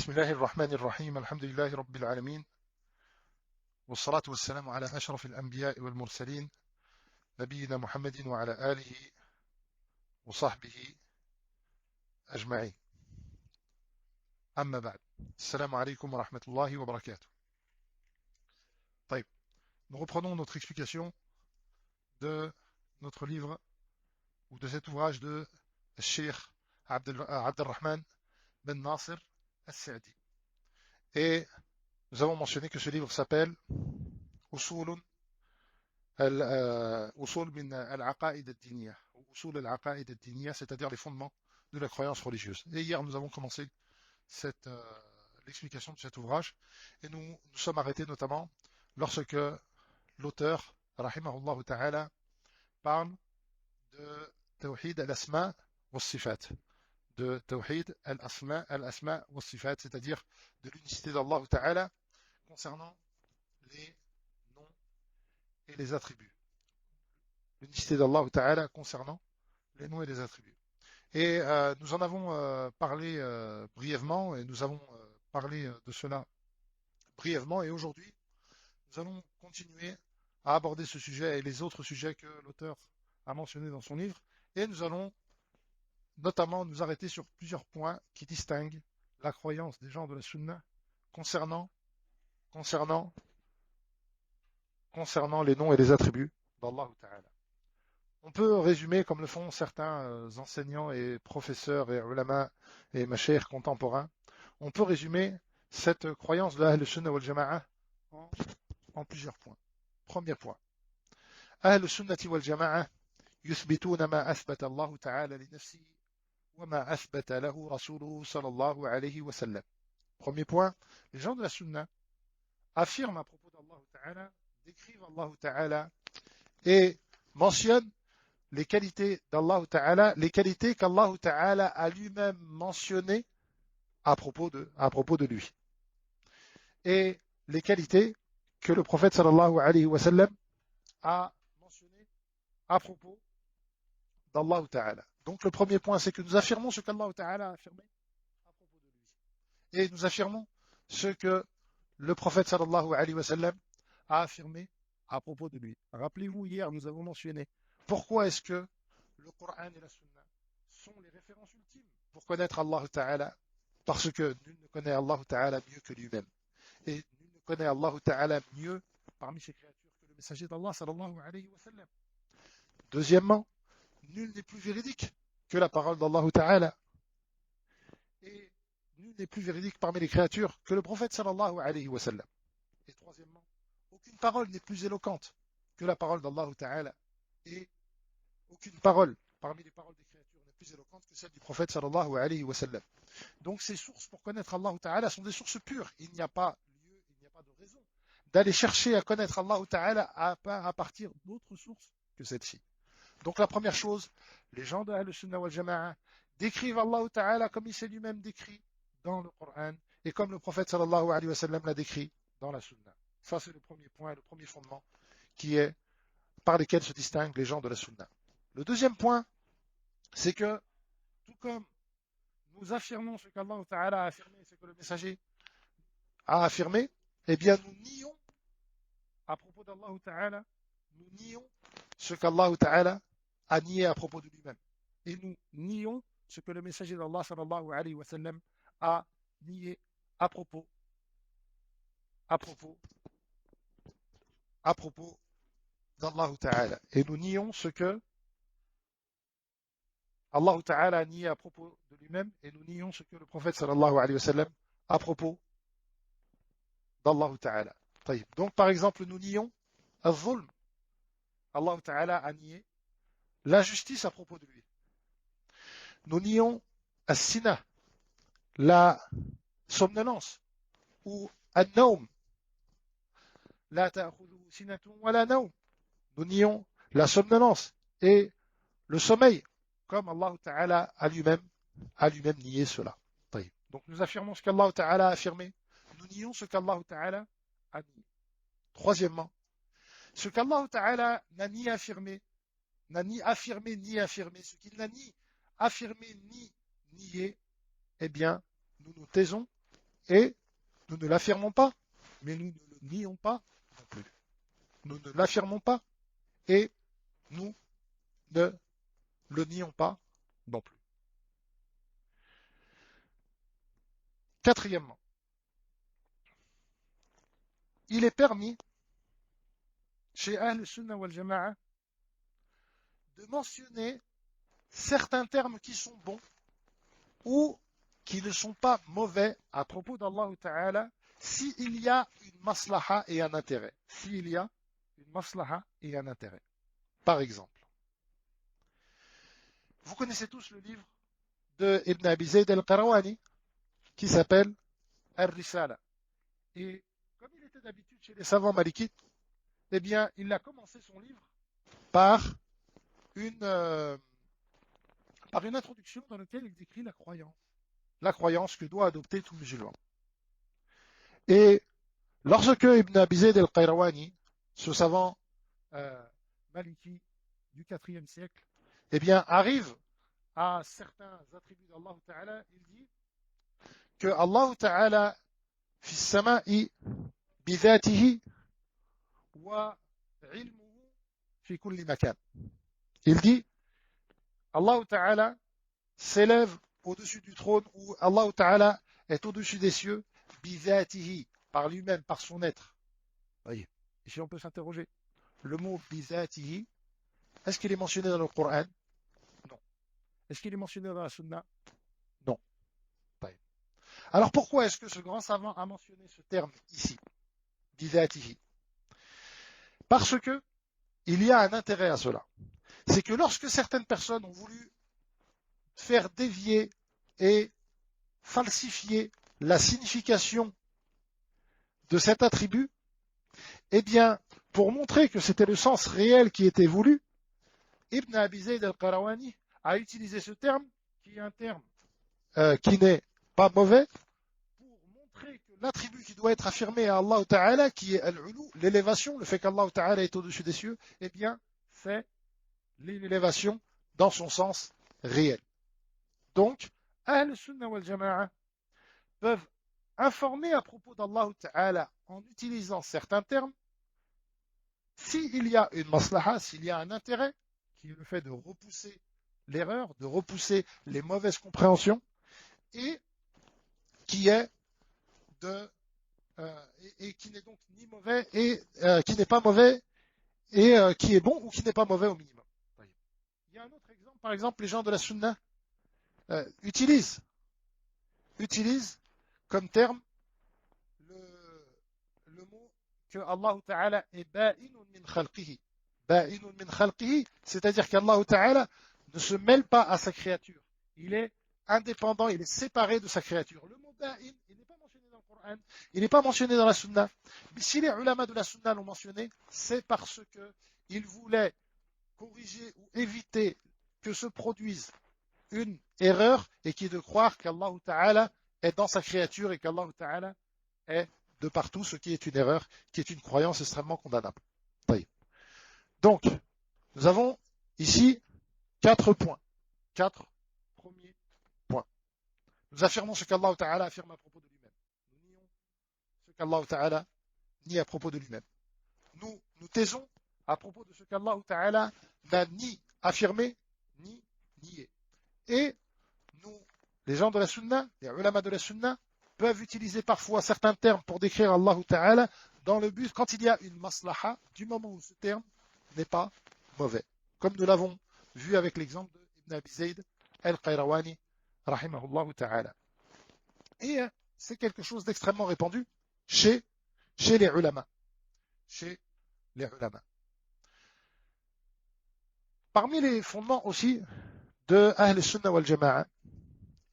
بسم الله الرحمن الرحيم الحمد لله رب العالمين والصلاة والسلام على أشرف الأنبياء والمرسلين نبينا محمد وعلى آله وصحبه أجمعين أما بعد السلام عليكم ورحمة الله وبركاته. طيب, nous reprenons notre explication de notre livre ou de cet ouvrage de Cheikh Abdelrahman Ben Nasser As-Sa'di. Et nous avons mentionné que ce livre s'appelle Usul min al-Aqaïd ad-Diniyya, Usul al-Aqaïd ad-Diniyya, c'est-à-dire les fondements de la croyance religieuse. Et hier, nous avons commencé l'explication de cet ouvrage et nous sommes arrêtés notamment lorsque l'auteur, rahimahullah ta'ala, parle de Tawhid al-Asma wa Sifat, de Tawhid al-Asma wa Sifat, c'est-à-dire de l'unicité d'Allah ta'ala concernant les noms et les attributs. L'unicité d'Allah ta'ala concernant les noms et les attributs. Et nous en avons parlé brièvement, et nous avons parlé de cela brièvement, et aujourd'hui, nous allons continuer à aborder ce sujet et les autres sujets que l'auteur a mentionnés dans son livre, et nous allons notamment nous arrêter sur plusieurs points qui distinguent la croyance des gens de la Sunna concernant les noms et les attributs d'Allah ta'ala. On peut résumer, comme le font certains enseignants et professeurs et ulama et mashayikh contemporains, on peut résumer cette croyance de l'Ahl Sunnah wal Jama'a en plusieurs points. Premier point. Ahl Sunnati wal Jama'a yuthbituna ma athbata Allah ta'ala li nafsihi wa ma athbata lahu rasuluhu sallallahu alayhi wa sallam. Premier point, les gens de la Sunna affirment à propos d'Allah ta'ala, décrivent Allah ta'ala et mentionnent les qualités d'Allah Ta'ala, les qualités qu'Allah Ta'ala a lui-même mentionnées à propos de lui. Et les qualités que le prophète sallallahu alayhi wa sallam a mentionnées à propos d'Allah Ta'ala. Donc le premier point, c'est que nous affirmons ce qu'Allah Ta'ala a affirmé à propos de lui. Et nous affirmons ce que le prophète sallallahu alayhi wa sallam a affirmé à propos de lui. Rappelez-vous, hier, nous avons mentionné pourquoi est-ce que le Coran et la Sunna sont les références ultimes pour connaître Allah Ta'ala? Parce que nul ne connaît Allah Ta'ala mieux que lui-même. Et nul ne connaît Allah Ta'ala mieux parmi ses créatures que le messager d'Allah sallallahu alayhi wa sallam. Deuxièmement, nul n'est plus véridique que la parole d'Allah Ta'ala. Et nul n'est plus véridique parmi les créatures que le prophète sallallahu alayhi wa sallam. Et troisièmement, aucune parole n'est plus éloquente que la parole d'Allah Ta'ala. Et aucune parole parmi les paroles des créatures n'est plus éloquente que celle du prophète sallallahu alayhi wa sallam. Donc ces sources pour connaître Allah Ta'ala sont des sources pures. Il n'y a pas lieu, il n'y a pas de raison d'aller chercher à connaître Allah Ta'ala à partir d'autres sources que celle-ci. Donc la première chose, les gens de Ahl Sunnah wal Jama'a décrivent Allah Ta'ala comme il s'est lui-même décrit dans le Coran et comme le prophète sallallahu alayhi wa sallam l'a décrit dans la Sunna. Ça c'est le premier point, le premier fondement qui est par lesquels se distinguent les gens de la Sunna. Le deuxième point, c'est que, tout comme nous affirmons ce qu'Allah Ta'ala a affirmé, ce que le messager a affirmé, eh bien nous nions, à propos d'Allah Ta'ala, nous nions ce qu'Allah Ta'ala a nié à propos de lui-même. Et nous nions ce que le messager d'Allah sallallahu alayhi wa sallam a nié à propos d'Allah Ta'ala. Et nous nions ce que Allah Ta'ala a nié à propos de lui-même et nous nions ce que le prophète sallallahu alayhi wa sallam à propos d'Allah Ta'ala. Donc par exemple nous nions al-zulm. Allah Ta'ala a nié l'injustice à propos de lui. Nous nions al-sina, la somnolence, ou al-nawm, la ta'khudhu sinatun wa la nawm. Nous nions la somnolence et le sommeil, comme Allah Ta'ala a lui-même nié cela. Donc nous affirmons ce qu'Allah Ta'ala a affirmé, nous nions ce qu'Allah Ta'ala a nié. Troisièmement, ce qu'Allah Ta'ala n'a ni affirmé ni affirmé, ce qu'il n'a ni affirmé ni nié, eh bien, nous nous taisons et nous ne l'affirmons pas, mais nous ne le nions pas non plus. Nous ne l'affirmons pas et nous ne le nions pas non plus. Quatrièmement, il est permis chez Ahl Sunnah wal Jama'a de mentionner certains termes qui sont bons ou qui ne sont pas mauvais à propos d'Allah Ta'ala s'il y a une maslaha et un intérêt. S'il y a une maslaha et un intérêt. Par exemple, vous connaissez tous le livre de Ibn Abi Zayd al-Qarawani qui s'appelle Ar-Risala. Et comme il était d'habitude chez les savants malikites, eh bien, il a commencé son livre par une introduction dans laquelle il décrit la croyance que doit adopter tout musulman. Et lorsque Ibn Abi Zayd al-Qayrawani, ce savant maliki du IVe siècle, eh bien, arrive à certains attributs d'Allah Ta'ala, il dit que Allah Ta'ala fi sama'i bidhatihi wa ilmuhu fi kulli makan. Il dit Allah Ta'ala s'élève au-dessus du trône, ou Allah Ta'ala est au-dessus des cieux, bidhatihi, par lui-même, par son être. Voyez, ici on peut s'interroger. Le mot bidhatihi, est-ce qu'il est mentionné dans le Coran? Non. Est-ce qu'il est mentionné dans la Sunna? Non. Alors pourquoi est-ce que ce grand savant a mentionné ce terme ici, bidhatihi? Parce que il y a un intérêt à cela. C'est que lorsque certaines personnes ont voulu faire dévier et falsifier la signification de cet attribut, eh bien, pour montrer que c'était le sens réel qui était voulu, Ibn Abi Zayd al-Qarawani a utilisé ce terme, qui est un terme qui n'est pas mauvais, pour montrer que l'attribut qui doit être affirmé à Allah Ta'ala, qui est al-ulu, l'élévation, le fait qu'Allah Ta'ala est au-dessus des cieux, eh bien, c'est l'élévation dans son sens réel. Donc, Ahl Sunnah wal Jama'a peuvent informer à propos d'Allah Ta'ala en utilisant certains termes, s'il y a une maslaha, s'il y a un intérêt, qui est le fait de repousser l'erreur, de repousser les mauvaises compréhensions, et qui est et qui n'est donc ni mauvais et qui n'est pas mauvais et qui est bon ou qui n'est pas mauvais au minimum. Il y a un autre exemple, par exemple, les gens de la Sunna utilisent comme terme le mot que Allah Ta'ala est ba'inun min khalqihi. Ba'inun min khalqihi, c'est-à-dire qu'Allah Ta'ala ne se mêle pas à sa créature. Il est indépendant, il est séparé de sa créature. Le mot ba'in, il n'est pas mentionné dans le Coran, il n'est pas mentionné dans la Sunna. Mais si les ulama de la Sunna l'ont mentionné, c'est parce qu'ils voulaient corriger ou éviter que se produise une erreur et qui est de croire qu'Allah Ta'ala est dans sa créature et qu'Allah Ta'ala est de partout, ce qui est une erreur, qui est une croyance extrêmement condamnable. Donc, nous avons ici 4 points. 4 premiers points. Nous affirmons ce qu'Allah Ta'ala affirme à propos de lui-même. Nous nions ce qu'Allah Ta'ala nie à propos de lui-même. Nous nous taisons à propos de ce qu'Allah Ta'ala n'a ni affirmé, ni nié. Et nous, les gens de la Sunna, les ulama de la Sunna, peuvent utiliser parfois certains termes pour décrire Allah Ta'ala dans le but, quand il y a une maslaha, du moment où ce terme n'est pas mauvais. Comme nous l'avons vu avec l'exemple de Ibn Abi Zayd al-Qayrawani, rahimahullah Ta'ala. Et c'est quelque chose d'extrêmement répandu chez les ulama. Chez les ulama. Parmi les fondements aussi de Ahl Sunnah wal Jama'a,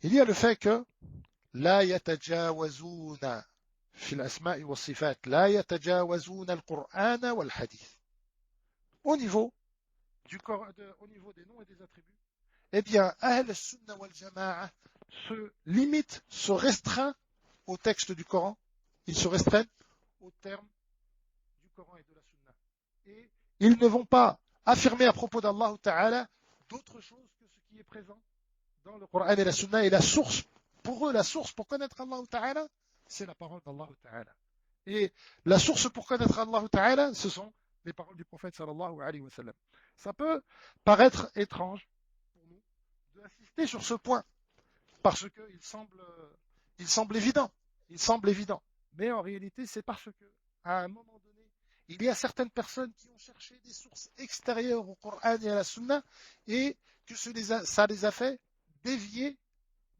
il y a le fait que لا يتجاوزون في الأسماء والصفات لا يتجاوزون القرآن والحديث. Au niveau des noms et des attributs, eh bien, Ahl Sunnah wal Jama'a se restreint au texte du Coran, ils se restreignent aux termes du Coran et de la Sunna. Et ils ne vont pas affirmer à propos d'Allah Ta'ala d'autre chose que ce qui est présent dans le Coran et la Sunna. Et la source, pour eux, la source pour connaître Allah Ta'ala, c'est la parole d'Allah Ta'ala. Et la source pour connaître Allah Ta'ala, ce sont les paroles du prophète sallallahu alayhi wa sallam. Ça peut paraître étrange pour nous d'insister sur ce point, parce qu'il semble évident. Il semble évident. Mais en réalité, c'est parce que, à un moment donné, il y a certaines personnes qui ont cherché des sources extérieures au Coran et à la Sunna, et que ça les a fait dévier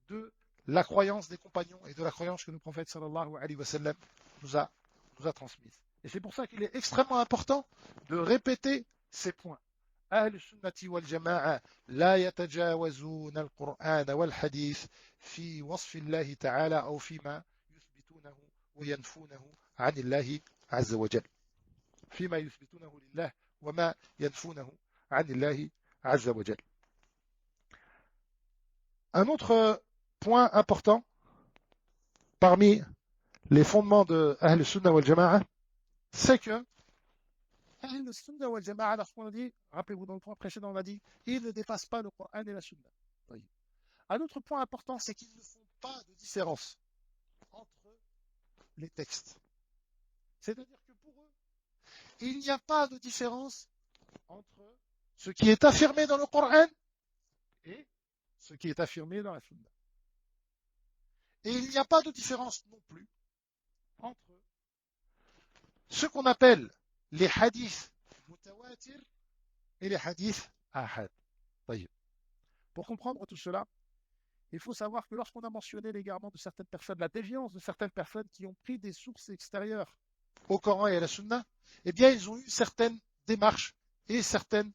de la croyance des compagnons et de la croyance que le prophète sallallahu alayhi wa sallam nous a transmise. Et c'est pour ça qu'il est extrêmement important de répéter ces points. أهل السنة والجماعة لا يتجاوزون القرآن والحديث في وصف الله تعالى أو فيما يثبتونه وينفونه عن الله عز وجل فيما يثبتونه لله وما ينفونه عن الله عز وجل. Un autre point important parmi les fondements de Ahl Sunnah wal Jama'a, c'est que Ahl Sunnah wal Jama'a, lorsqu'on a dit, rappelez-vous dans le point précédent, on a dit, ils ne dépassent pas le Coran et la Sunna. Un autre point important, c'est qu'ils ne font pas de différence entre les textes. C'est-à-dire que pour eux, il n'y a pas de différence entre ce qui est affirmé dans le Coran et ce qui est affirmé dans la Sunna. Et il n'y a pas de différence non plus entre ce qu'on appelle les hadiths mutawatir et les hadiths ahad. Pour comprendre tout cela, il faut savoir que lorsqu'on a mentionné l'égarement de certaines personnes, la déviance de certaines personnes qui ont pris des sources extérieures au Coran et à la Sunna, eh bien, ils ont eu certaines démarches et certains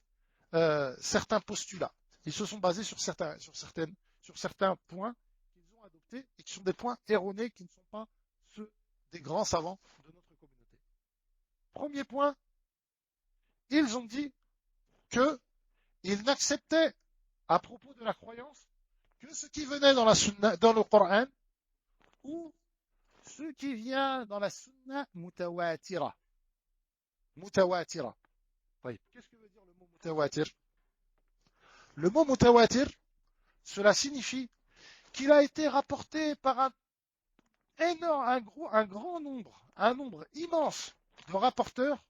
postulats. Ils se sont basés sur certains points qu'ils ont adoptés et qui sont des points erronés qui ne sont pas ceux des grands savants de notre communauté. Premier point, ils ont dit qu'ils n'acceptaient à propos de la croyance que ce qui venait dans la Sunna, dans le Coran, ou ce qui vient dans la Sunna mutawatira. Mutawatira. Qu'est-ce que veut dire le mot mutawatir? Le mot mutawatir, cela signifie qu'il a été rapporté par un grand nombre, un nombre immense de rapporteurs,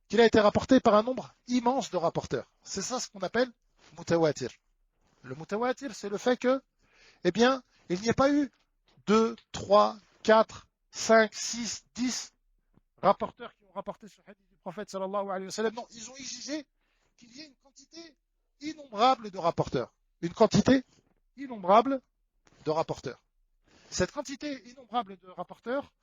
qu'il a été rapporté par un nombre immense de rapporteurs. C'est ça ce qu'on appelle mutawatir. Le mutawatir, c'est le fait que, eh bien, il n'y ait pas eu 2, 3, 4, 5, 6, 10 rapporteurs qui ont rapporté ce hadith du prophète sallallahu alayhi wa sallam. Non, ils ont exigé qu'il y ait une quantité innombrable de rapporteurs. Une quantité innombrable de rapporteurs. Cette quantité innombrable de rapporteurs,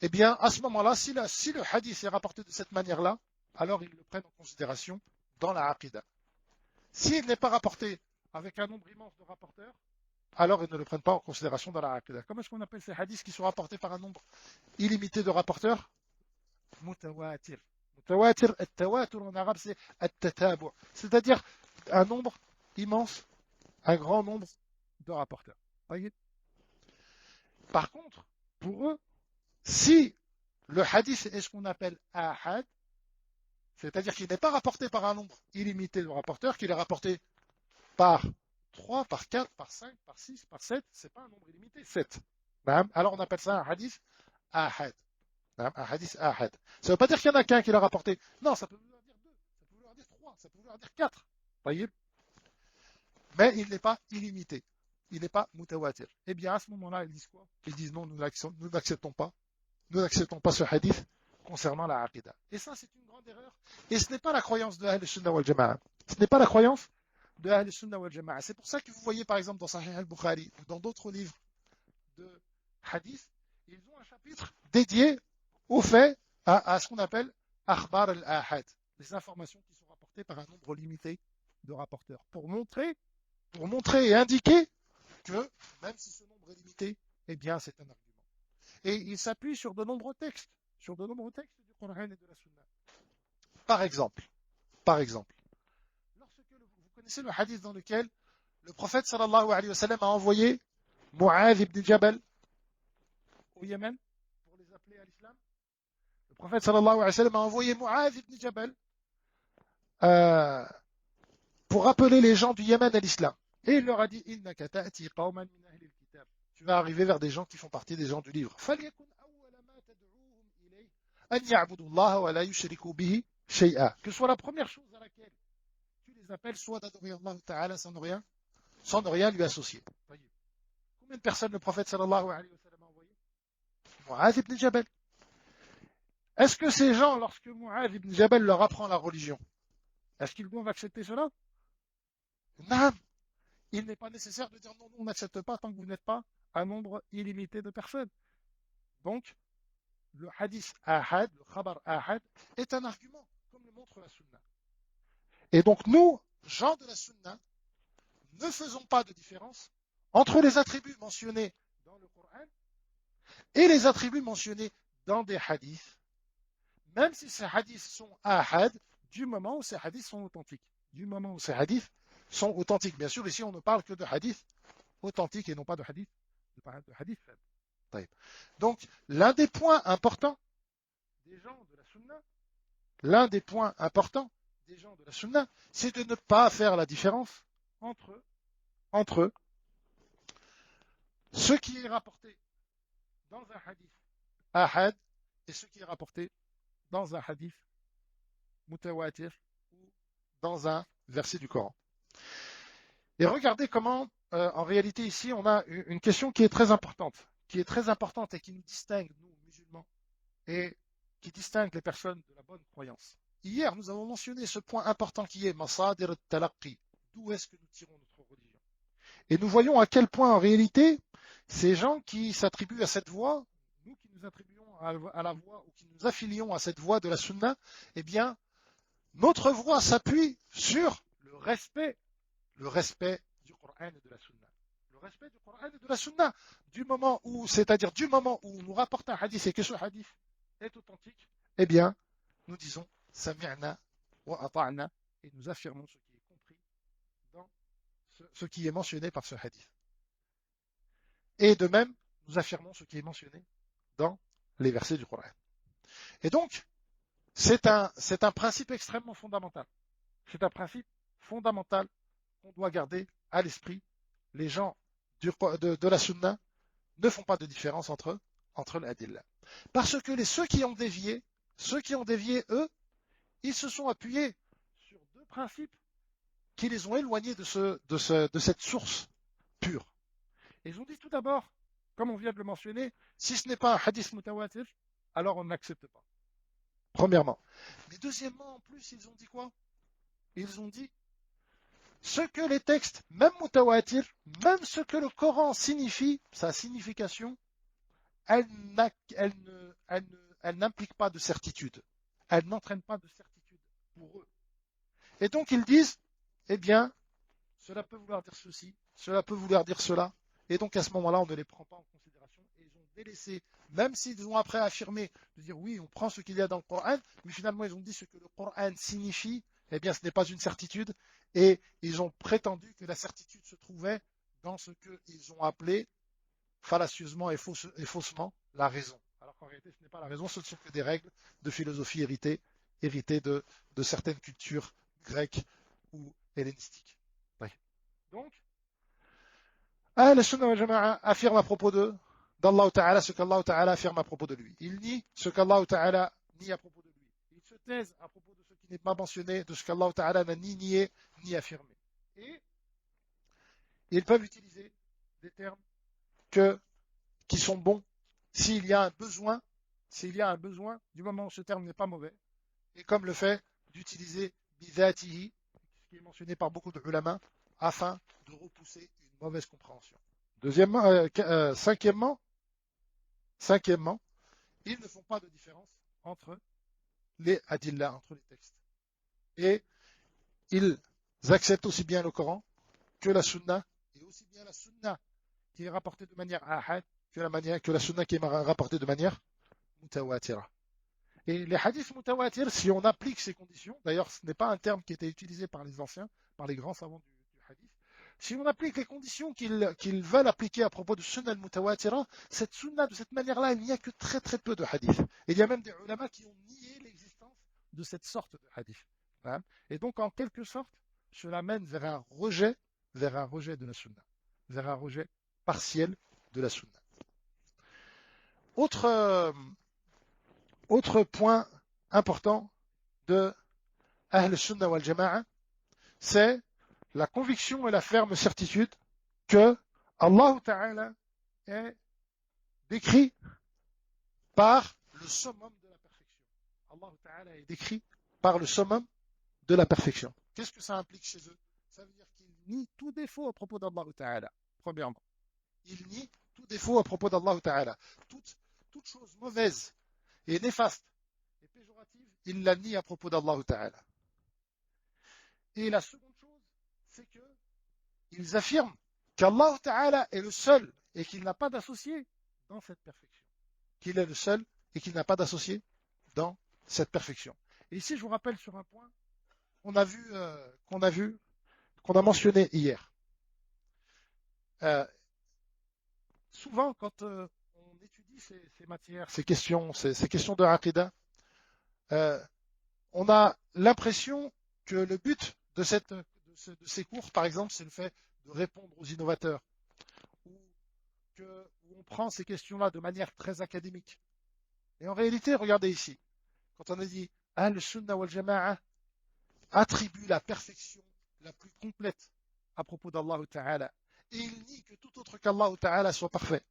eh bien, à ce moment-là, si le hadith est rapporté de cette manière-là, alors ils le prennent en considération dans la aqidah. S'il n'est pas rapporté avec un nombre immense de rapporteurs, alors ils ne le prennent pas en considération dans la aqidah. Comment est-ce qu'on appelle ces hadiths qui sont rapportés par un nombre illimité de rapporteurs? Mutawatir. Mutawatir, at-tawatur en arabe, c'est at-tatabu', c'est-à-dire un nombre immense, un grand nombre de rapporteurs. Voyez? Par contre, pour eux, si le hadith est ce qu'on appelle ahad, c'est-à-dire qu'il n'est pas rapporté par un nombre illimité de rapporteurs, qu'il est rapporté par 3, par 4, par 5, par 6, par 7, c'est pas un nombre illimité, 7. Alors on appelle ça un hadith ahad. Un hadith ahad. Ça ne veut pas dire qu'il y en a qu'un qui l'a rapporté. Non, ça peut vouloir dire 2, ça peut vouloir dire 3, ça peut vouloir dire 4. Voyez? Mais il n'est pas illimité. Il n'est pas mutawatir. Eh bien, à ce moment-là, ils disent quoi? Ils disent non, nous n'acceptons pas ce hadith concernant la aqidah. Et ça, c'est une grande erreur. Et ce n'est pas la croyance de Ahl Sunnah wal Jama'a. Ce n'est pas la croyance de Ahl Sunnah wal Jama'a. C'est pour ça que vous voyez, par exemple, dans Sahih al-Bukhari ou dans d'autres livres de hadith, ils ont un chapitre dédié au fait à ce qu'on appelle akhbar al-ahad, les informations qui sont rapportées par un nombre limité de rapporteurs, pour montrer et indiquer que même si ce nombre est limité, eh bien c'est un argument. Et il s'appuie sur de nombreux textes du Coran et de la Sunna. Par exemple, lorsque vous connaissez le hadith dans lequel le prophète sallallahu alayhi wa sallam a envoyé Mu'adh ibn Jabal au Yémen pour les appeler à l'islam. Le prophète sallallahu alayhi wa sallam a envoyé Mu'adh ibn Jabal pour appeler les gens du Yémen à l'islam. Et il leur a dit, innaka ta'ti qawman min ahli al-kitab. tu vas arriver vers des gens qui font partie des gens du livre. فَلْيَكُنْ أَوَّلَ مَا تَدْعُوهُم إِلَيْهِ أَنْ يَعْبُدُوا اللَّهَ وَلَا يُشْرِكُوا بِهِ شَيْئًا. Que soit la première chose à laquelle tu les appelles, soit d'adorer Allah Ta'ala sans ne rien lui associer. Combien de personnes le prophète sallallahu alayhi wa sallam a envoyé? Mu'adh ibn Jabal. Est-ce que ces gens, lorsque Mu'adh ibn Jabal leur apprend la religion, est-ce qu'ils doivent accepter cela? Non. Il n'est pas nécessaire de dire non, on n'accepte pas tant que vous n'êtes pas un nombre illimité de personnes. Donc, le hadith ahad, le khabar ahad, est un argument, comme le montre la sunna. Et donc, nous, gens de la sunna, ne faisons pas de différence entre les attributs mentionnés dans le Coran et les attributs mentionnés dans des hadiths, même si ces hadiths sont ahad, du moment où ces hadiths sont authentiques. Du moment où ces hadiths sont authentiques. Bien sûr, ici, on ne parle que de hadiths authentiques et non pas de hadiths faibles. Donc, l'un des points importants des gens de la sunna, c'est de ne pas faire la différence entre ce qui est rapporté dans un hadith ahad et ce qui est rapporté dans un hadith mutawatir ou dans un verset du Coran. Et regardez comment, en réalité, ici, on a une question qui est très importante et qui nous distingue, nous, musulmans, et qui distingue les personnes de la bonne croyance. Hier, nous avons mentionné ce point important qui est Masadir al-Talaqqi. D'où est-ce que nous tirons notre religion? Et nous voyons à quel point, en réalité, ces gens qui s'attribuent à cette voie, nous qui nous attribuons à la voie ou qui nous affilions à cette voie de la sunna, eh bien, notre voie s'appuie sur le respect du Coran et de la sunna. Le respect du Coran et de la sunna. C'est-à-dire du moment où on nous rapporte un hadith et que ce hadith est authentique, eh bien, nous disons Sami'na wa ata'na et nous affirmons ce qui est compris dans ce qui est mentionné par ce hadith. Et de même, nous affirmons ce qui est mentionné dans les versets du Coran. Et donc, c'est un principe extrêmement fondamental. C'est un principe fondamental qu'on doit garder à l'esprit. Les gens de la sunna ne font pas de différence entre l'adillah. Parce que ceux qui ont dévié, eux, ils se sont appuyés sur deux principes qui les ont éloignés de cette source pure. Et ils ont dit tout d'abord, comme on vient de le mentionner, si ce n'est pas un hadith mutawatir, alors on n'accepte pas. Premièrement. Mais deuxièmement, en plus, ils ont dit quoi? Ils ont dit ce que les textes, même mutawatir, même ce que le Coran signifie, sa signification, elle n'implique pas de certitude. Elle n'entraîne pas de certitude pour eux. Et donc ils disent, eh bien, cela peut vouloir dire ceci, cela peut vouloir dire cela. Et donc à ce moment-là, on ne les prend pas en considération. Et ils ont délaissé, même s'ils ont après affirmé, de dire oui, on prend ce qu'il y a dans le Coran, mais finalement ils ont dit ce que le Coran signifie, eh bien ce n'est pas une certitude. Et ils ont prétendu que la certitude se trouvait dans ce qu'ils ont appelé fallacieusement et faussement la raison. Alors qu'en réalité, ce n'est pas la raison, ce ne sont que des règles de philosophie héritées de certaines cultures grecques ou hellénistiques. Oui. Donc, Ahl Sunnah wal Jama'a affirme à propos d'Allah Ta'ala ce qu'Allah Ta'ala affirme à propos de lui. Il nie ce qu'Allah Ta'ala nie à propos de lui. Il se taise à propos de ce qui n'est pas mentionné, de ce qu'Allah Ta'ala n'a ni nié ni affirmé. Et ils peuvent utiliser des termes qui sont bons s'il y a un besoin, du moment où ce terme n'est pas mauvais, et comme le fait d'utiliser bidatihi, ce qui est mentionné par beaucoup de ulama, afin de repousser une mauvaise compréhension. Cinquièmement, ils ne font pas de différence entre les adillah, entre les textes. Et ils acceptent aussi bien le Coran que la sunna, et aussi bien la sunna qui est rapportée de manière ahad que la sunna qui est rapportée de manière mutawatira. Et les hadiths mutawatir, si on applique ces conditions, d'ailleurs ce n'est pas un terme qui était utilisé par les anciens, par les grands savants du hadith, si on applique les conditions qu'ils veulent appliquer à propos de sunna al-mutawatira, cette sunna, de cette manière-là, il n'y a que très très peu de hadiths. Et il y a même des ulama qui ont nié l'existence de cette sorte de hadith. Et donc en quelque sorte, cela mène vers un rejet de la sunna, vers un rejet partiel de la sunna. Autre point important de Ahl Sunna wal Jama'a, c'est la conviction et la ferme certitude que Allah Ta'ala est décrit par le summum de la perfection. Allah Ta'ala est décrit par le summum de la perfection. Qu'est-ce que ça implique chez eux? Ça veut dire qu'ils nient tout défaut à propos d'Allah Ta'ala, premièrement. Ils nient tout défaut à propos d'Allah Ta'ala. Toute chose mauvaise et néfaste et péjorative, ils la nient à propos d'Allah Ta'ala. Et la seconde chose, c'est qu'ils affirment qu'Allah Ta'ala est le seul et qu'il n'a pas d'associé dans cette perfection. Qu'il est le seul et qu'il n'a pas d'associé dans cette perfection. Et ici, je vous rappelle sur un point qu'on a mentionné hier. Souvent, quand on étudie ces matières, ces questions de Aqidah, on a l'impression que le but de ces cours, par exemple, c'est le fait de répondre aux innovateurs, ou où on prend ces questions-là de manière très académique. Et en réalité, regardez ici, quand on a dit Ahl-Sunnah wal Jama'a attribue la perfection la plus complète à propos d'Allah Ta'ala, et il nie que tout autre qu'Allah Ta'ala soit parfait,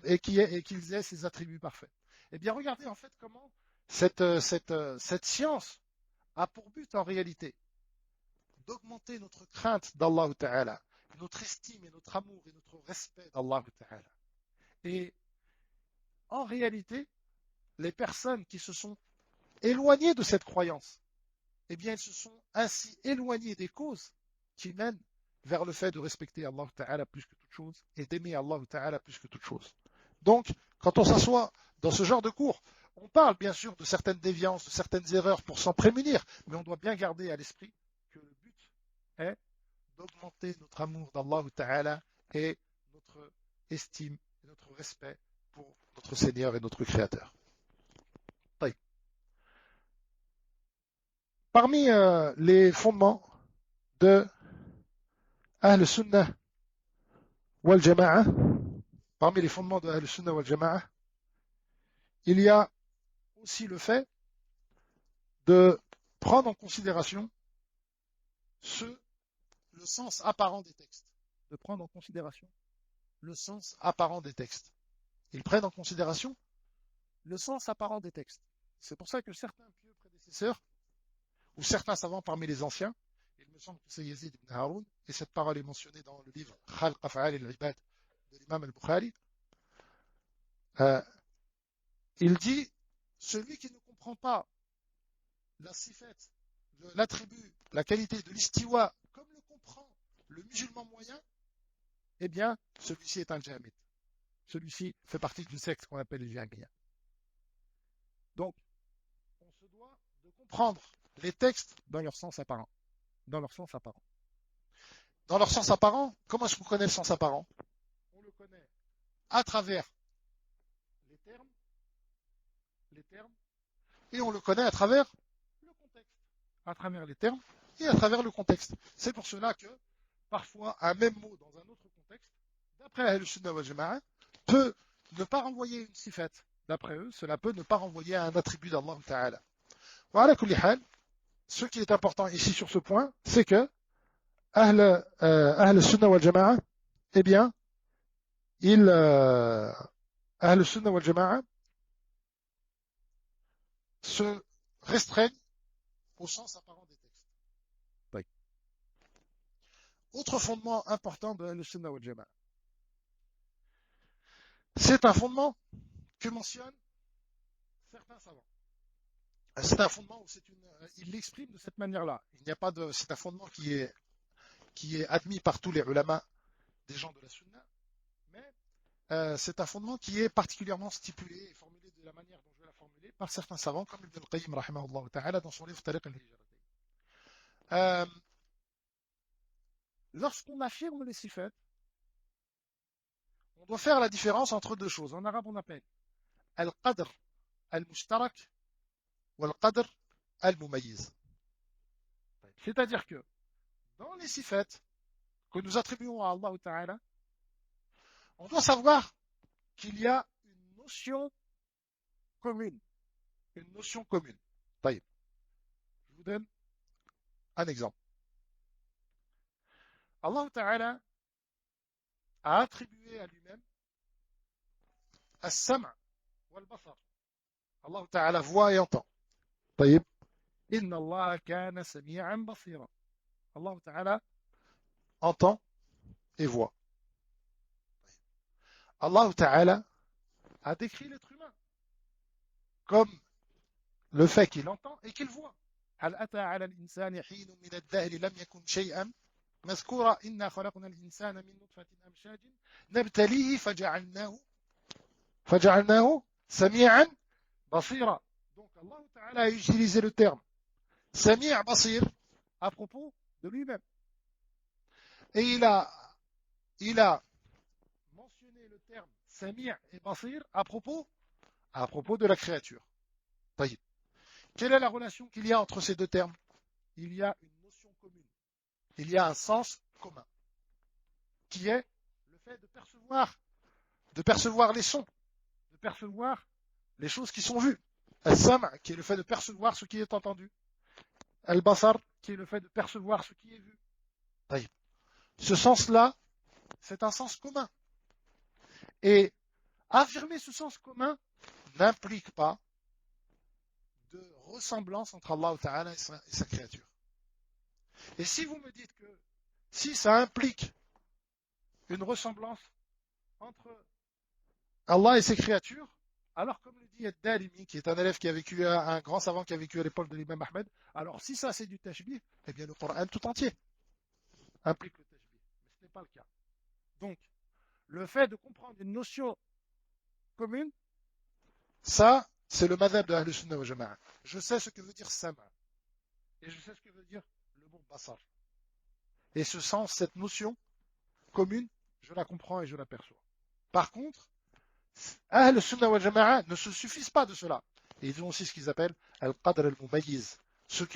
et qu'ils aient ses attributs parfaits. Eh bien, regardez en fait comment cette science a pour but en réalité d'augmenter notre crainte d'Allah Ta'ala, notre estime et notre amour et notre respect d'Allah Ta'ala. Et en réalité, les personnes qui se sont éloignées de cette croyance, eh bien, elles se sont ainsi éloignées des causes qui mènent vers le fait de respecter Allah Ta'ala plus que toute chose et d'aimer Allah Ta'ala plus que toute chose. Donc, quand on s'assoit dans ce genre de cours, on parle bien sûr de certaines déviances, de certaines erreurs pour s'en prémunir, mais on doit bien garder à l'esprit que le but est d'augmenter notre amour d'Allah Ta'ala et notre estime et notre respect pour notre Seigneur et notre Créateur. Parmi les fondements de Ahl Sunnah wal Jama'a, parmi les fondements de Ahl Sunnah wal Jama'a, il y a aussi le fait de prendre en considération le sens apparent des textes. De prendre en considération le sens apparent des textes. Ils prennent en considération le sens apparent des textes. C'est pour ça que certains pieux prédécesseurs, ou certains savants parmi les anciens, il me semble que c'est Yazid ibn Haroun, et cette parole est mentionnée dans le livre Khalq Af'al al-Ibad de l'imam al-Bukhari, il dit, celui qui ne comprend pas la sifat, l'attribut, la qualité de l'istiwa, comme le comprend le musulman moyen, eh bien, celui-ci est un jahmite. Celui-ci fait partie du secte qu'on appelle les jahmiya. Donc, on se doit de comprendre les textes dans leur sens apparent. Dans leur sens apparent. Dans leur sens apparent, comment est-ce qu'on connaît le sens apparent? On le connaît à travers les termes, et on le connaît à travers le contexte. À travers les termes et à travers le contexte. C'est pour cela que, parfois, un même mot dans un autre contexte, d'après Ahl-Sunnah wal Jama'a, peut ne pas renvoyer une sifat. D'après eux, cela peut ne pas renvoyer à un attribut d'Allah Ta'ala. Wa ala kulli hal, ce qui est important ici sur ce point, c'est que Ahl-Sunnah wal Jama'a, eh bien, Ahl-Sunnah wal Jama'a se restreignent au sens apparent des textes. Oui. Autre fondement important de Ahl-Sunnah wal Jama'a. C'est un fondement que mentionnent certains savants. C'est un fondement où il l'exprime de cette manière-là. C'est un fondement qui est admis par tous les ulama des gens de la Sunna, mais c'est un fondement qui est particulièrement stipulé et formulé de la manière dont je vais la formuler par certains savants, comme Ibn al-Qayyim rahimahullah ta'ala dans son livre Tariq al-Hijratayn. Lorsqu'on affirme les sifat, on doit faire la différence entre deux choses. En arabe, on appelle al-qadr al-mushtarak ou al-qadr al-mumayyiz. C'est-à-dire que dans les sifat que nous attribuons à Allah Ta'ala, On doit savoir qu'il y a une notion commune. Une notion commune. Taïb. Je vous donne un exemple. Allah Ta'ala a attribué à lui-même as-sam' wal-basar. Allah Ta'ala voit et entend. طيب. Inna Allah kana sami'an basira. Allah Ta'ala entend et voit. Allah Ta'ala a décrit l'être humain comme le fait qu'il entend et qu'il voit. هل أتى على الإنسان حين من الدهر لم يكن شيئا مذكورا إنا خلقنا الإنسان من نطفة أمشاج نبتليه فجعلناه سميعا بصيرا. Donc Allah Ta'ala a utilisé le terme Sami' Basir à propos de lui-même. Et il a mentionné le terme Sami' et Basir à propos de la créature. طيب. Quelle est la relation qu'il y a entre ces deux termes? Il y a une notion commune. Il y a un sens commun. Qui est le fait de percevoir les sons, de percevoir les choses qui sont vues. Al-Sam' qui est le fait de percevoir ce qui est entendu. Al-Basar qui est le fait de percevoir ce qui est vu. طيب. Ce sens-là, c'est un sens commun. Et affirmer ce sens commun n'implique pas de ressemblance entre Allah Ta'ala et sa créature. Et si vous me dites que si ça implique une ressemblance entre Allah et ses créatures, alors comme le dit Ad-Darimi, qui est un élève qui a vécu, un grand savant qui a vécu à l'époque de l'imam Ahmed, alors si ça c'est du tashbih, eh bien le Coran tout entier implique le tashbih. Mais ce n'est pas le cas. Donc, le fait de comprendre une notion commune, ça, c'est le madhab de Ahl Sunnah wa Jama'a. Je sais ce que veut dire Sama. Et je sais ce que veut dire le mot Basar. Et ce sens, cette notion commune, je la comprends et je l'aperçois. Par contre, Ahl Sunnah wa Jama'a ne se suffisent pas de cela. Et ils ont aussi ce qu'ils appellent Al-Qadr al-Mumayyiz,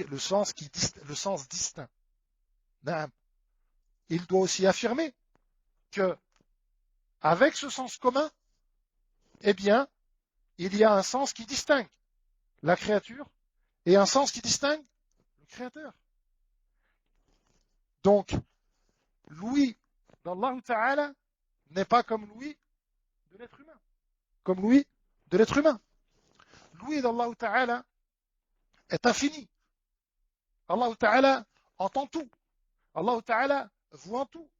le sens distinct. Naam. Il doit aussi affirmer que, avec ce sens commun, eh bien, il y a un sens qui distingue la créature et un sens qui distingue le créateur. Donc, l'ouïe d'Allah Ta'ala n'est pas comme l'ouïe de l'être humain. Comme l'ouïe de l'être humain. L'ouïe d'Allah Ta'ala est infini. Allah Ta'ala entend tout. Allah Ta'ala voit tout.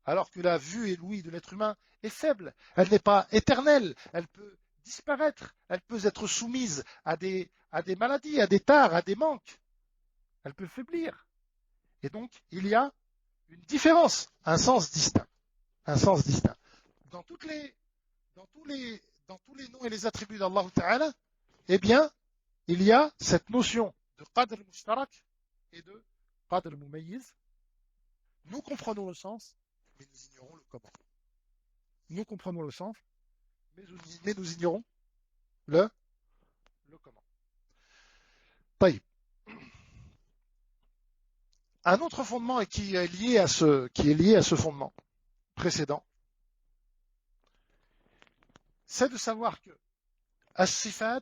Alors que la vue et l'ouïe de l'être humain est faible. Elle n'est pas éternelle. Elle peut disparaître. Elle peut être soumise à des maladies, à des tares, à des manques. Elle peut faiblir. Et donc, il y a une différence, un sens distinct. Un sens distinct. Dans tous les noms et les attributs d'Allah Ta'ala, eh bien, il y a cette notion de qadr mushtarak et de qadr mumayyiz. Nous comprenons le sens, mais nous ignorons le comment. Nous comprenons le sens, mais nous ignorons le comment. طيب. Un autre fondement qui est lié à ce fondement précédent, c'est de savoir que as-sifat,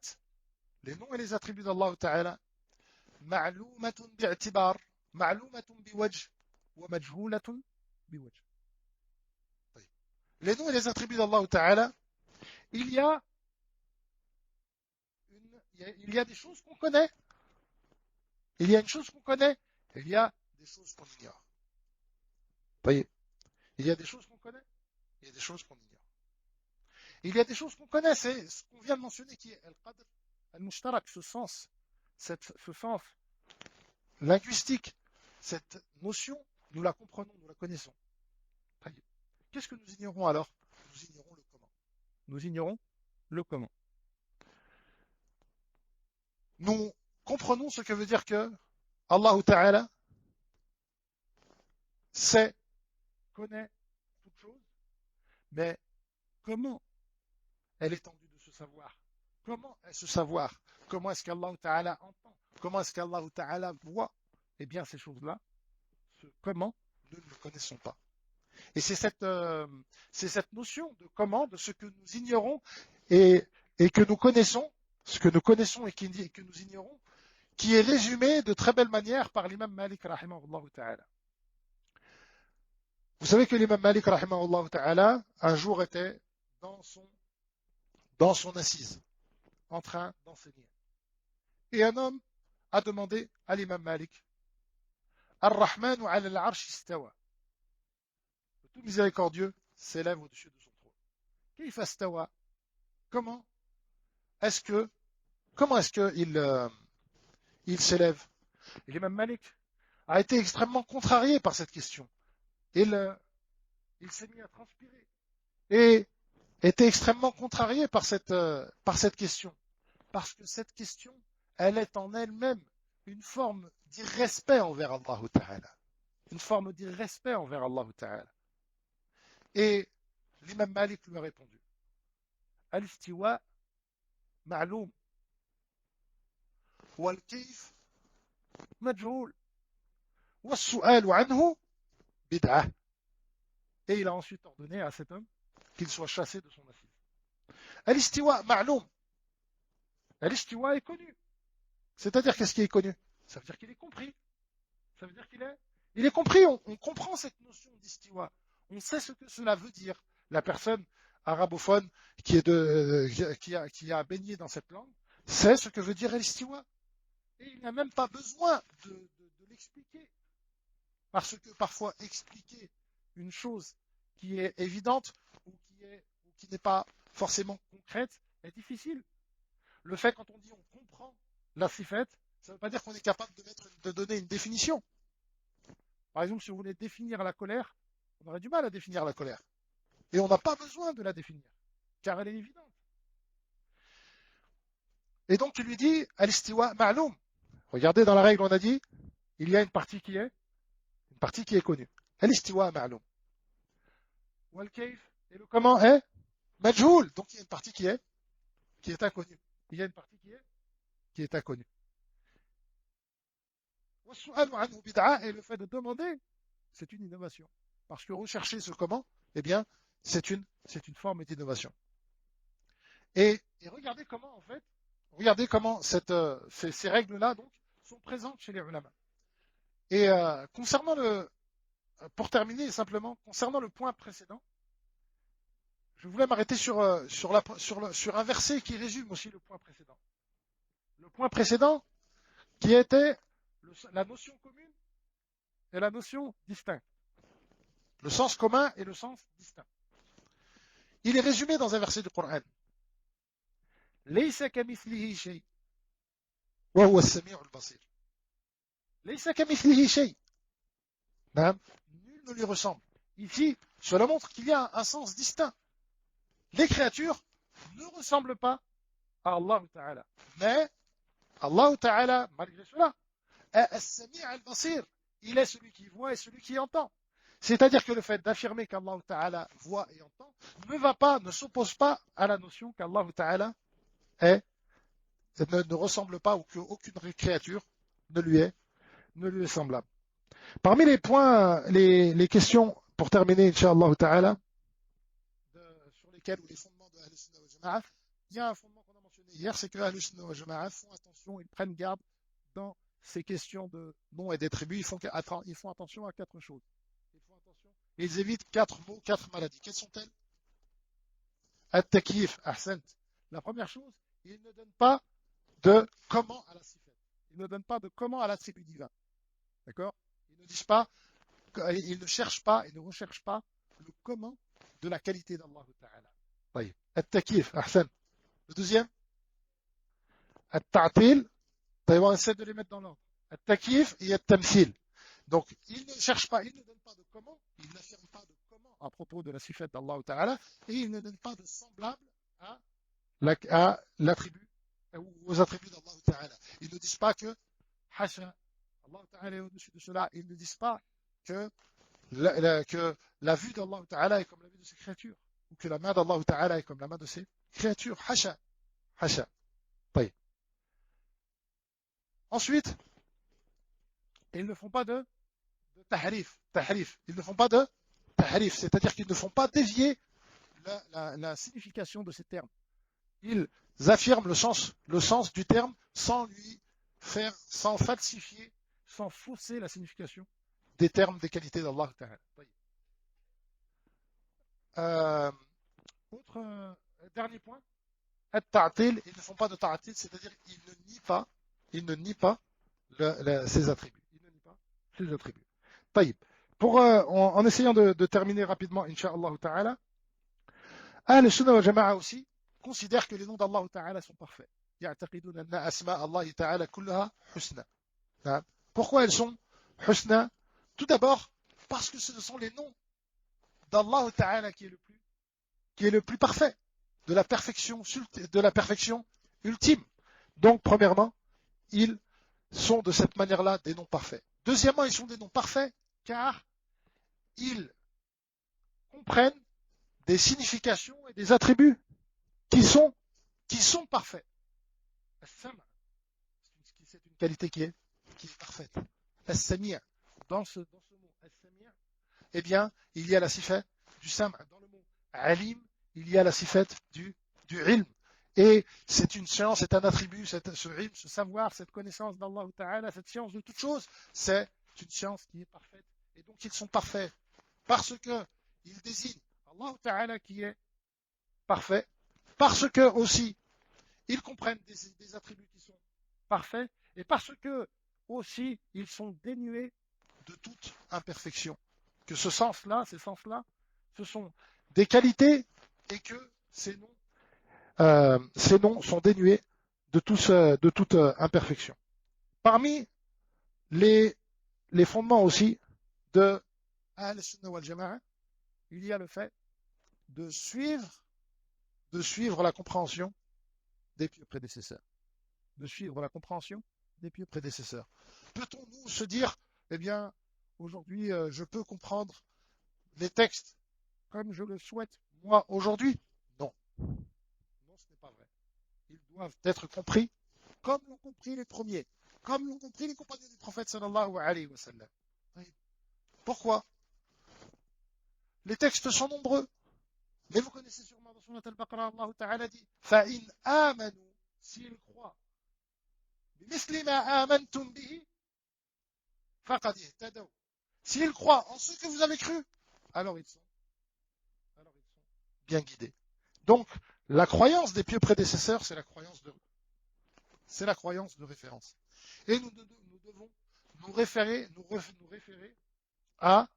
les noms et les attributs d'Allah Ta'ala, ma'loumatun bi'tibar, ma'loumatun biwajh, wa majhoulatun biwajh. Les noms et les attributs d'Allah Ta'ala, il y a des choses qu'on connaît. Il y a une chose qu'on connaît, et il y a des choses qu'on ignore. Voyez, il y a des choses qu'on connaît, il y a des choses qu'on ignore. Il y a des choses qu'on connaît, c'est ce qu'on vient de mentionner qui est al-qadr al-mushtarak, ce sens linguistique, cette notion, nous la comprenons, nous la connaissons. Qu'est-ce que nous ignorons alors? Nous ignorons le comment. Nous ignorons le comment. Nous comprenons ce que veut dire que Allah Ta'ala sait, connaît toute chose, mais comment est l'étendue de ce savoir? Comment est ce savoir? Comment est-ce qu'Allah Ta'ala entend? Comment est-ce qu'Allah Ta'ala voit? Eh bien, ces choses-là, ce comment, nous ne le connaissons pas. Et c'est cette notion de comment, de ce que nous ignorons et, et que nous connaissons, ce que nous connaissons que nous ignorons, qui est résumé de très belle manière par l'imam Malik rahimahullah ta'ala. Vous savez que l'imam Malik rahimahullah ta'ala, un jour était dans son assise, en train d'enseigner. Et un homme a demandé à l'imam Malik, Ar-Rahmanu ala al-arsh istawa. Le tout miséricordieux s'élève au-dessus de son trône. Kayfa istawa? Comment est-ce que il s'élève? Et l'imam Malik a été extrêmement contrarié par cette question. Il s'est mis à transpirer et était extrêmement contrarié par cette question. Parce que cette question, elle est en elle-même une forme d'irrespect envers Allah Ta'ala. Une forme d'irrespect envers Allah Ta'ala. Et l'imam Malik lui a répondu, Al-istiwa ma'loum, wal-kayf majhoul, was-su'alu anhu bid'ah. Et il a ensuite ordonné à cet homme qu'il soit chassé de son assise. Al-istiwa ma'loum. Al-istiwa est connu. C'est-à-dire qu'est-ce qui est connu? Ça veut dire qu'il est compris. Ça veut dire il est compris. On comprend cette notion d'istiwa. On sait ce que cela veut dire. La personne arabophone qui a baigné dans cette langue sait ce que veut dire al-istiwa. Et il n'a même pas besoin de l'expliquer. Parce que parfois expliquer une chose qui est évidente ou qui n'est pas forcément concrète est difficile. Le fait, quand on dit on comprend la sifat, ça ne veut pas dire qu'on est capable de donner une définition. Par exemple, si vous voulez définir la colère, on aurait du mal à définir la colère. Et on n'a pas besoin de la définir, car elle est évidente. Et donc il lui dit, al-istiwa ma'loum. Regardez, dans la règle, on a dit, il y a une partie qui est connue. Al-istiwa ma'loum. Wal-kayf, et le comment est majhoul. Donc il y a une partie qui est inconnue. Il y a une partie qui est inconnue. Et le fait de demander, c'est une innovation. Parce que rechercher ce comment, eh bien, c'est une forme d'innovation. Et regardez comment, en fait, ces règles-là, donc, sont présentes chez les ulama. Et pour terminer simplement, concernant le point précédent, je voulais m'arrêter sur un verset qui résume aussi le point précédent. Le point précédent qui était la notion commune et la notion distincte. Le sens commun et le sens distinct. Il est résumé dans un verset du Coran. Laysa kamithlihi shay wa huwa as-sami'ul basir. Laysa kamithlihi shay. Nul ne lui ressemble. Ici, cela montre qu'il y a un sens distinct. Les créatures ne ressemblent pas à Allah Ta'ala. Mais Allah Ta'ala, malgré cela, est as-sami' al-basir. Il est celui qui voit et celui qui entend. C'est-à-dire que le fait d'affirmer qu'Allah Ta'ala voit et entend ne s'oppose pas à la notion qu'Allah Ta'ala ne ressemble pas ou qu'aucune créature ne lui est semblable. Parmi les points, les questions, pour terminer, Inch'Allah Ta'ala, sur lesquels, ou les fondements de Ahl Sunnah wa Jama'a, il y a un fondement qu'on a mentionné hier, c'est que Ahl Sunnah wa Jama'a font attention, ils prennent garde dans ces questions de noms et d'attributs, ils font attention à 4 choses. Ils évitent 4 mots, 4 maladies. Quelles sont-elles? At-takyif, ahsant. La première chose, ils ne donnent pas de comment à la sifat. Ils ne donnent pas de comment à l'attribut divin. D'accord? Ils ne disent pas, ils ne cherchent pas, ils ne recherchent pas le comment de la qualité d'Allah Ta'ala. At-takyif, ahsan. Le deuxième, at-ta'til. On essaie de les mettre dans l'ordre. At-takyif et at-tamthil. Donc, ils ne cherchent pas, ils ne donnent pas de comment, ils n'affirment pas de comment à propos de la sifat d'Allah Ta'ala, et ils ne donnent pas de semblable à l'attribut, ou aux attributs d'Allah Ta'ala. Ils ne disent pas que, hasha, Allah Ta'ala est au-dessus de cela, ils ne disent pas que la vue d'Allah Ta'ala est comme la vue de ses créatures, ou que la main d'Allah Ta'ala est comme la main de ses créatures. Hasha, hasha. Ensuite, ils ne font pas de tahrif. Ils ne font pas de tahrif, c'est-à-dire qu'ils ne font pas dévier la signification de ces termes. Ils affirment le sens du terme sans falsifier, sans fausser la signification des termes des qualités d'Allah Ta'ala. Euh, Dernier point, at-ta'til, ils ne font pas de ta'til, c'est-à-dire ils ne nient pas ses attributs. Ils ne nient pas ses attributs. Taïb. En essayant de terminer rapidement, Inch'Allah Ta'ala, Ahl Sunnah wal Jama'a aussi considèrent que les noms d'Allah Ta'ala sont parfaits. يعتقدون أن أسماء الله تعالى كلها حسنى. Pourquoi elles sont husna? Tout d'abord, parce que ce sont les noms d'Allah Ta'ala qui est le plus parfait, de la perfection ultime. Donc, premièrement, ils sont de cette manière-là des noms parfaits. Deuxièmement, ils sont des noms parfaits car ils comprennent des significations et des attributs qui sont parfaits. C'est une qualité qui est parfaite. As-Sami', dans ce mot As-Sami', eh bien, il y a la sifat du sam'. Dans le mot Alim, il y a la sifat du ilm. Et c'est une science, c'est un attribut, ce ilm, ce savoir, cette connaissance d'Allah Ta'ala, cette science de toute chose, c'est une science qui est parfaite. Et donc ils sont parfaits parce qu'ils désignent Allah Ta'ala qui est parfait, parce que aussi ils comprennent des attributs qui sont parfaits, et parce que aussi ils sont dénués de toute imperfection. Que ces sens-là, ce sont des qualités et que ces noms sont dénués de toute imperfection. Parmi les fondements aussi de Ahl-Sunnah wal Jama'a, il y a le fait de suivre la compréhension des pieux prédécesseurs. De suivre la compréhension des pieux prédécesseurs. Peut-on nous se dire, eh bien, aujourd'hui, je peux comprendre les textes comme je le souhaite, moi, aujourd'hui? Non. Non, ce n'est pas vrai. Ils doivent être compris comme l'ont compris les premiers, comme l'ont compris les compagnons du prophète sallallahu alayhi wa sallam. Pourquoi? Les textes sont nombreux. Mais vous connaissez sûrement dans Surat al-Baqarah, Allah Ta'ala dit فَإِنْ آمَنُوا s'ils croient بِمِثْلِ مَا آمَنْتُمْ بِهِ فَقَدْ اهْتَدَوْا s'ils croient en ce que vous avez cru, alors ils sont bien guidés. Donc, la croyance des pieux prédécesseurs, c'est la croyance de référence. Et nous devons nous référer à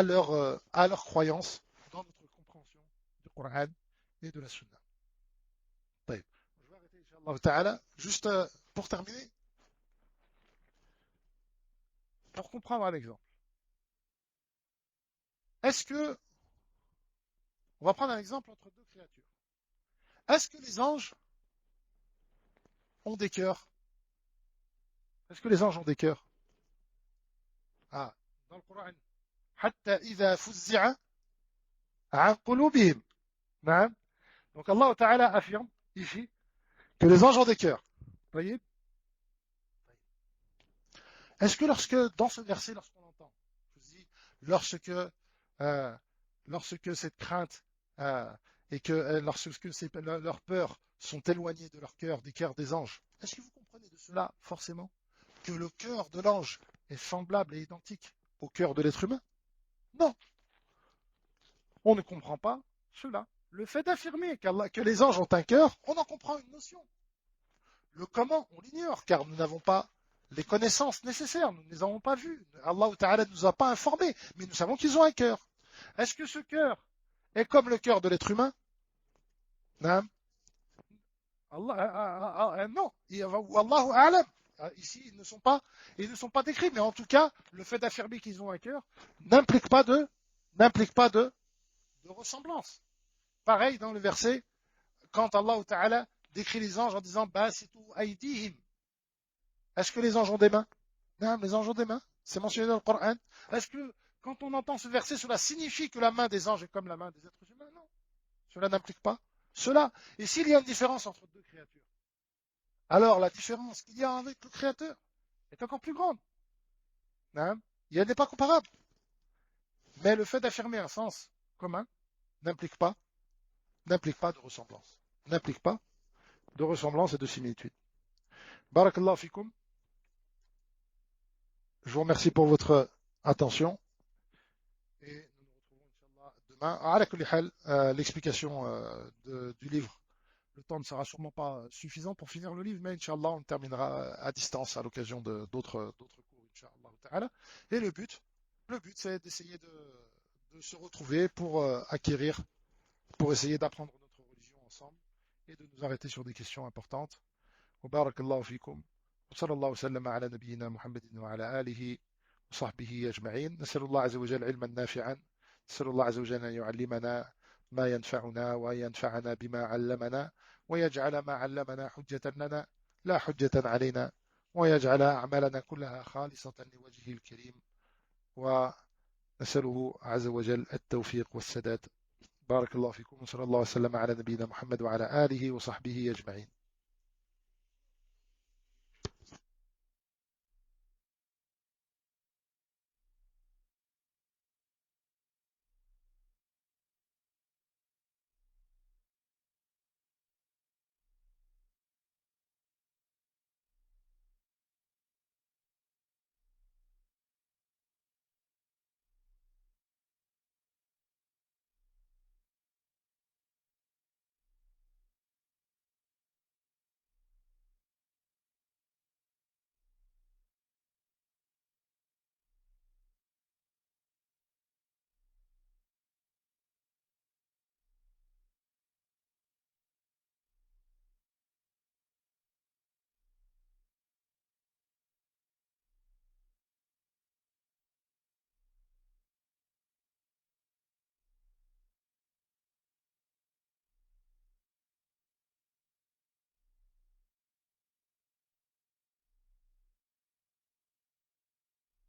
leur croyance dans notre compréhension du Coran et de la Sunna. Je vais arrêter, Inch'Allah Ta'ala, juste pour terminer, pour comprendre un exemple. On va prendre un exemple entre deux créatures. Est-ce que les anges ont des cœurs? Est-ce que les anges ont des cœurs? Ah, dans le Coran, حتى إذا فزع عن قلوبهم. Donc Allah Ta'ala affirme ici que les anges ont des cœurs. Voyez? Est-ce que dans ce verset, lorsqu'on entend, je vous dis, lorsque cette crainte et que lorsque leurs peurs sont éloignées de leur cœur, des cœurs des anges, est-ce que vous comprenez de cela forcément que le cœur de l'ange est semblable et identique au cœur de l'être humain? Non. On ne comprend pas cela. Le fait d'affirmer que les anges ont un cœur, on en comprend une notion. Le comment, on l'ignore, car nous n'avons pas les connaissances nécessaires, nous ne les avons pas vues. Allah Ta'ala ne nous a pas informés, mais nous savons qu'ils ont un cœur. Est-ce que ce cœur est comme le cœur de l'être humain? Non. Non. Wallahu a'lam. Ici, ils ne sont pas décrits, mais en tout cas, le fait d'affirmer qu'ils ont un cœur n'implique pas de ressemblance. Pareil dans le verset, quand Allah Ta'ala décrit les anges en disant Basitu aydihim. Est-ce que les anges ont des mains? Non, les anges ont des mains. C'est mentionné dans le Coran. Est-ce que quand on entend ce verset, cela signifie que la main des anges est comme la main des êtres humains? Non. Cela n'implique pas cela. Et s'il y a une différence entre deux créatures, alors la différence qu'il y a avec le Créateur est encore plus grande. Non, il n'est pas comparable. Mais le fait d'affirmer un sens commun n'implique pas, n'implique pas de ressemblance. N'implique pas de ressemblance et de similitude. Barakallahu fikum. Je vous remercie pour votre attention et nous nous retrouvons Inch'Allah demain. Ala kulli hal, l'explication du livre, le temps ne sera sûrement pas suffisant pour finir le livre, mais Inch'Allah, on terminera à distance à l'occasion d'autres cours, Inch'Allah ta'ala. Et le but c'est d'essayer de se retrouver pour acquérir, pour essayer d'apprendre notre religion ensemble et de nous arrêter sur des questions importantes. وبارك الله فيكم وصلى الله وسلم على نبينا محمد وعلى آله وصحبه أجمعين. نسأل الله عز وجل علما نافعا، نسأل الله عز وجل أن يعلمنا ما ينفعنا وأن ينفعنا بما علمنا ويجعل ما علمنا حجة لنا لا حجة علينا ويجعل أعمالنا كلها خالصة لوجهه الكريم ونسأله عز وجل التوفيق والسداد. بارك الله فيكم وصلى الله وسلم على نبينا محمد وعلى آله وصحبه أجمعين.